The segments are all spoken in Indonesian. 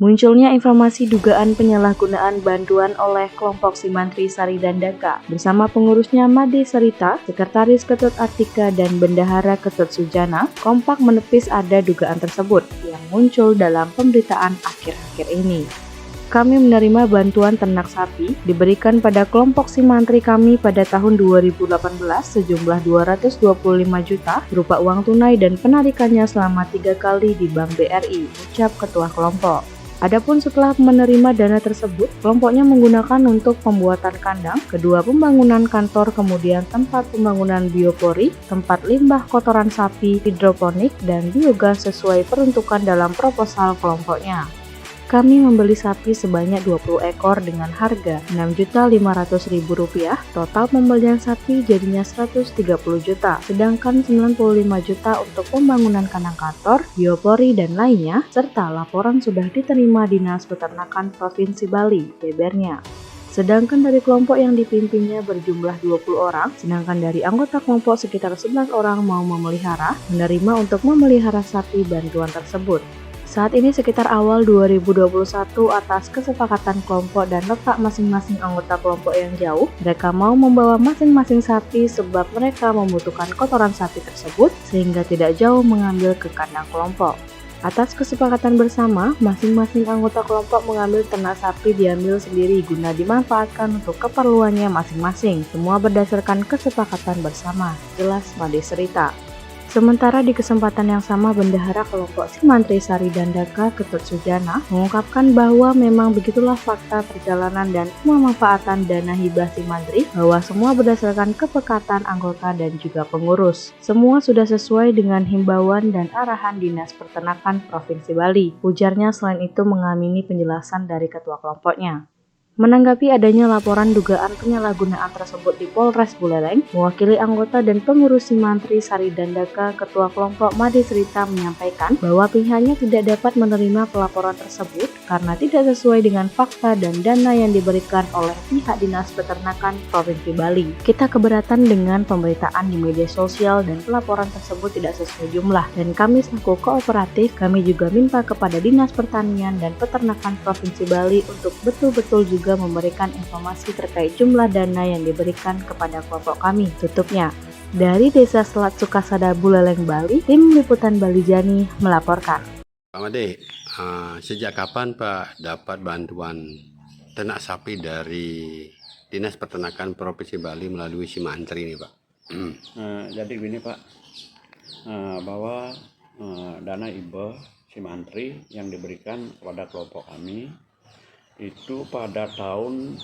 Munculnya informasi dugaan penyalahgunaan bantuan oleh kelompok Simantri Sari Dandaka bersama pengurusnya Made Serita, Sekretaris Ketut Atika, dan Bendahara Ketut Sujana kompak menepis ada dugaan tersebut yang muncul dalam pemberitaan akhir-akhir ini. Kami menerima bantuan ternak sapi diberikan pada kelompok Simantri kami pada tahun 2018 sejumlah 225 juta berupa uang tunai dan penarikannya selama 3 kali di Bank BRI, ucap Ketua Kelompok. Adapun setelah menerima dana tersebut, kelompoknya menggunakan untuk pembuatan kandang, kedua pembangunan kantor, kemudian tempat pembangunan biopori, tempat limbah kotoran sapi, hidroponik, dan biogas sesuai peruntukan dalam proposal kelompoknya. Kami membeli sapi sebanyak 20 ekor dengan harga Rp6.500.000, total pembelian sapi jadinya 130 juta, sedangkan 95 juta untuk pembangunan kandang kantor, biopori, dan lainnya, serta laporan sudah diterima Dinas Peternakan Provinsi Bali, bebernya. Sedangkan dari kelompok yang dipimpinnya berjumlah 20 orang, sedangkan dari anggota kelompok sekitar 11 orang mau memelihara, menerima untuk memelihara sapi bantuan tersebut. Saat ini sekitar awal 2021 atas kesepakatan kelompok dan letak masing-masing anggota kelompok yang jauh, mereka mau membawa masing-masing sapi sebab mereka membutuhkan kotoran sapi tersebut sehingga tidak jauh mengambil ke kandang kelompok. Atas kesepakatan bersama, masing-masing anggota kelompok mengambil ternak sapi diambil sendiri guna dimanfaatkan untuk keperluannya masing-masing, semua berdasarkan kesepakatan bersama, jelas Made Serita. Sementara di kesempatan yang sama, Bendahara kelompok Simantri Sari Dandaka Ketut Sujana mengungkapkan bahwa memang begitulah fakta perjalanan dan pemanfaatan dana hibah Simantri, bahwa semua berdasarkan kepekatan anggota dan juga pengurus. Semua sudah sesuai dengan himbauan dan arahan Dinas Peternakan Provinsi Bali, ujarnya selain itu mengamini penjelasan dari ketua kelompoknya. Menanggapi adanya laporan dugaan penyalahgunaan tersebut di Polres Buleleng, mewakili anggota dan pengurus Simantri Sari Dandaka, Ketua Kelompok Made Serita menyampaikan bahwa pihaknya tidak dapat menerima pelaporan tersebut karena tidak sesuai dengan fakta dan dana yang diberikan oleh pihak Dinas Peternakan Provinsi Bali. Kita keberatan dengan pemberitaan di media sosial dan pelaporan tersebut tidak sesuai jumlah, dan kami selaku kooperatif, kami juga minta kepada Dinas Pertanian dan Peternakan Provinsi Bali untuk betul-betul juga memberikan informasi terkait jumlah dana yang diberikan kepada kelompok kami, tutupnya. Dari Desa Selat Sukasada, Buleleng, Bali, Tim Liputan Bali Jani melaporkan. Pak Made, sejak kapan Pak dapat bantuan ternak sapi dari Dinas Peternakan Provinsi Bali melalui Simantri ini Pak? Jadi gini Pak, bahwa dana hibah Simantri yang diberikan kepada kelompok kami itu pada tahun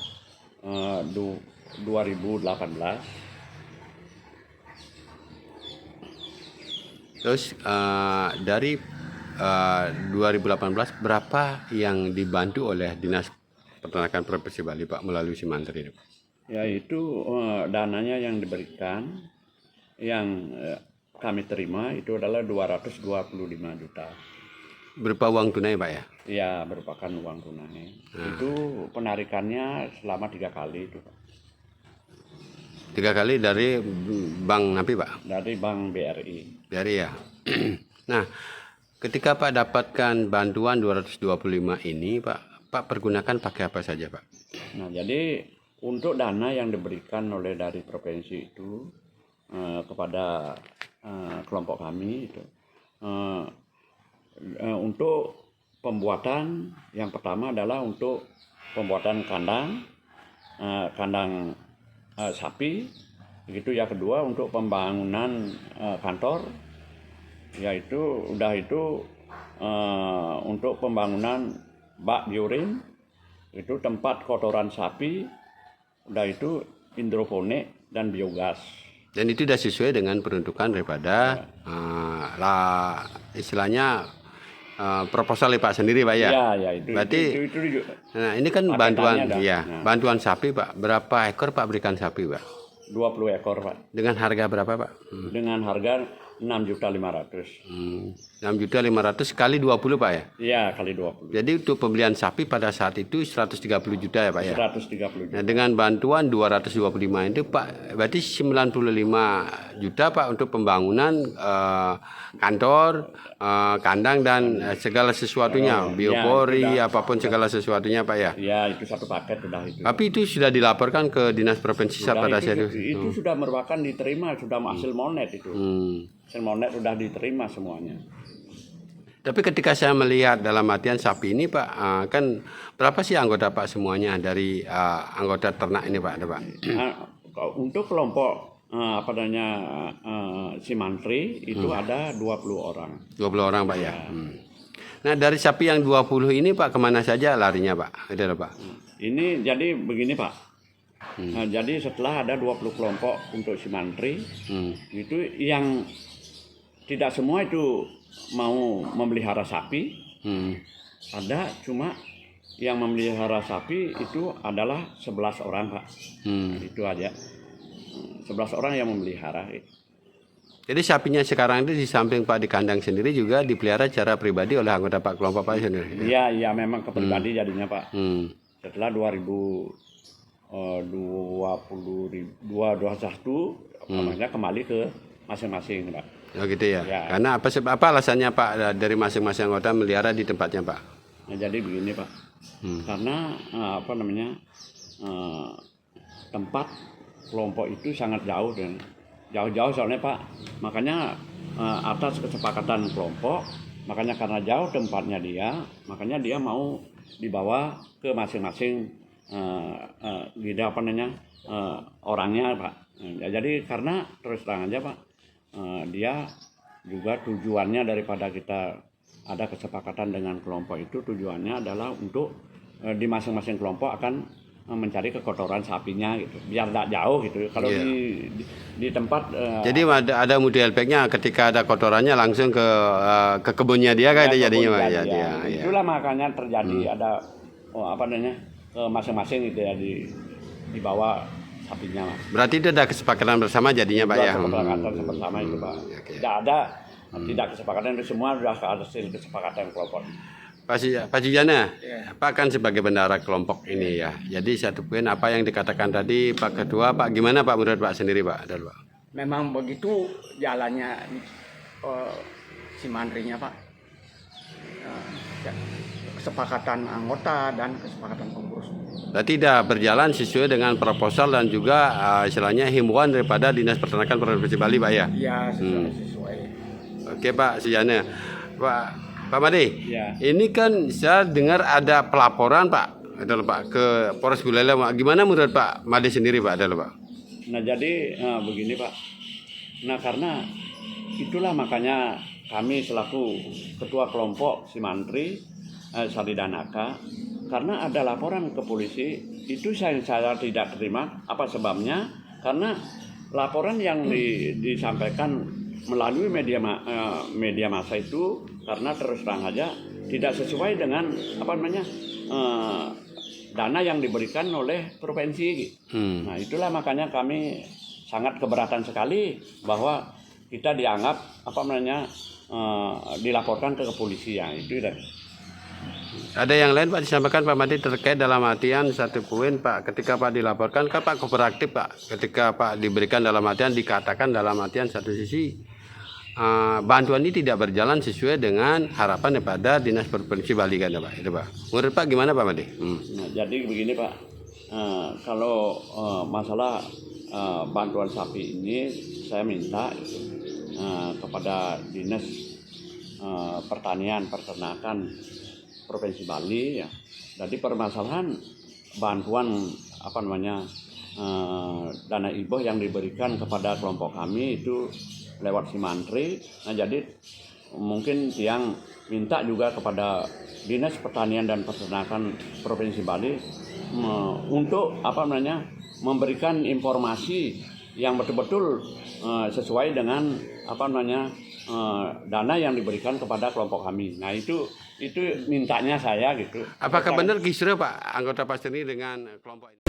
2018. Terus dari 2018 berapa yang dibantu oleh Dinas Peternakan Provinsi Bali Pak melalui Simantri ini Pak? Yaitu dananya yang diberikan, yang kami terima itu adalah 225 juta. Berupa uang tunai Pak ya? Ya, merupakan uang tunai. Itu penarikannya selama 3 kali itu Pak. 3 kali dari bank napi Pak? Dari Bank BRI. Dari ya. Nah, ketika Pak dapatkan bantuan 225 ini Pak pergunakan pakai apa saja Pak? Nah, jadi untuk dana yang diberikan oleh dari provinsi itu kepada kelompok kami itu untuk pembuatan, yang pertama adalah untuk pembuatan kandang sapi, begitu. Yang kedua untuk pembangunan kantor, yaitu untuk pembangunan bak biurin, itu tempat kotoran sapi, udah itu hidroponik dan biogas. Dan itu sudah sesuai dengan peruntukan daripada istilahnya proposal Pak sendiri Pak ya? Ya, itu. Berarti itu nah ini kan bantuan ya, bantuan sapi Pak. Berapa ekor Pak berikan sapi Pak? 20 ekor Pak. Dengan harga berapa Pak? Dengan harga 6.500.000. 6.500.000 kali 20 Pak ya? Iya, kali 20. Jadi untuk pembelian sapi pada saat itu 130 juta ya Pak ya? 130 juta. Nah, dengan bantuan 225 itu Pak, berarti 95 juta Pak untuk pembangunan kantor, kandang dan segala sesuatunya, biopori, apapun segala sesuatunya Pak ya? Iya, itu satu paket sudah itu. Tapi itu sudah dilaporkan ke Dinas Provinsi pada saat itu sudah merupakan diterima, sudah hasil monet itu. Hasil monet sudah diterima semuanya. Tapi ketika saya melihat dalam artian sapi ini Pak, kan berapa sih anggota Pak semuanya dari anggota ternak ini Pak? Ada Pak? Untuk kelompok Simantri itu ada 20 orang. 20 orang Pak ya. Nah dari sapi yang 20 ini Pak kemana saja larinya Pak? Ada Pak? Ini jadi begini Pak. Jadi setelah ada 20 kelompok untuk Simantri, itu yang tidak semua itu mau memelihara sapi, ada cuma yang memelihara sapi itu adalah 11 orang Pak. Itu aja, 11 orang yang memelihara. Jadi sapinya sekarang itu di samping Pak di kandang sendiri juga dipelihara secara pribadi oleh anggota Pak kelompok Pak sendiri? Iya memang ke pribadi jadinya Pak. Setelah 2021 namanya kembali ke masing-masing Pak. Oh gitu ya. Karena apa alasannya Pak dari masing-masing anggota melihara di tempatnya Pak? Nah, jadi begini Pak. Karena tempat kelompok itu sangat jauh dan jauh-jauh soalnya Pak. Makanya atas kesepakatan kelompok, makanya karena jauh tempatnya dia, makanya dia mau dibawa ke masing-masing orangnya Pak. Jadi karena terus terang aja Pak. Dia juga tujuannya daripada kita ada kesepakatan dengan kelompok itu, tujuannya adalah untuk di masing-masing kelompok akan mencari kekotoran sapinya gitu, biar tidak jauh gitu. Kalau di tempat jadi ada multi-efeknya, ketika ada kotorannya langsung ke kebunnya dia kan jadinya Pak ya. Itulah makanya terjadi ada ke masing-masing gitu ya dibawa sapinya Mas. Berarti itu ada kesepakatan bersama jadinya Pak ya? Kesepakatan bersama itu Pak. Tidak ada tidak kesepakatan, itu semua sudah hasil kesepakatan kelompok. Pak Sujana, Pak kan sebagai bendahara kelompok ini ya. Jadi satu poin apa yang dikatakan tadi Pak Ketua, Pak gimana Pak menurut Pak sendiri Pak? Memang begitu jalannya Simandrinya Pak. Kesepakatan anggota dan kesepakatan pengurus. Berarti tidak berjalan sesuai dengan proposal dan juga istilahnya himbauan daripada Dinas Peternakan Provinsi Bali Pak ya? Iya sesuai. Oke Pak Sujana. Pak Made, ini kan saya dengar ada pelaporan Pak, ke Polres Buleleng. Gimana menurut Pak Made sendiri Pak? Pak? Nah jadi begini Pak. Nah karena itulah makanya kami selaku ketua kelompok Simantri Saridanaka, karena ada laporan ke polisi itu saya tidak terima. Apa sebabnya? Karena laporan yang disampaikan melalui media massa itu karena terus terang aja tidak sesuai dengan dana yang diberikan oleh provinsi. Nah itulah makanya kami sangat keberatan sekali bahwa kita dianggap dilaporkan ke kepolisian itu. Ada yang lain Pak disampaikan Pak Made terkait dalam artian satu poin Pak, ketika Pak dilaporkan kan Pak kooperatif Pak, ketika Pak diberikan dalam artian dikatakan dalam artian satu sisi bantuan ini tidak berjalan sesuai dengan harapan daripada Dinas Provinsi Bali kan Pak, itu Pak. Menurut Pak gimana Pak Made? Nah, jadi begini Pak, kalau masalah bantuan sapi ini saya minta kepada Dinas Pertanian Peternakan Provinsi Bali ya. Jadi permasalahan bantuan dana hibah yang diberikan kepada kelompok kami itu lewat Simantri. Nah jadi mungkin yang minta juga kepada Dinas Pertanian dan Peternakan Provinsi Bali untuk memberikan informasi yang betul-betul sesuai dengan dana yang diberikan kepada kelompok kami. Nah itu mintanya saya gitu. Apakah benar kisru Pak anggota Pak sendiri dengan kelompok ini?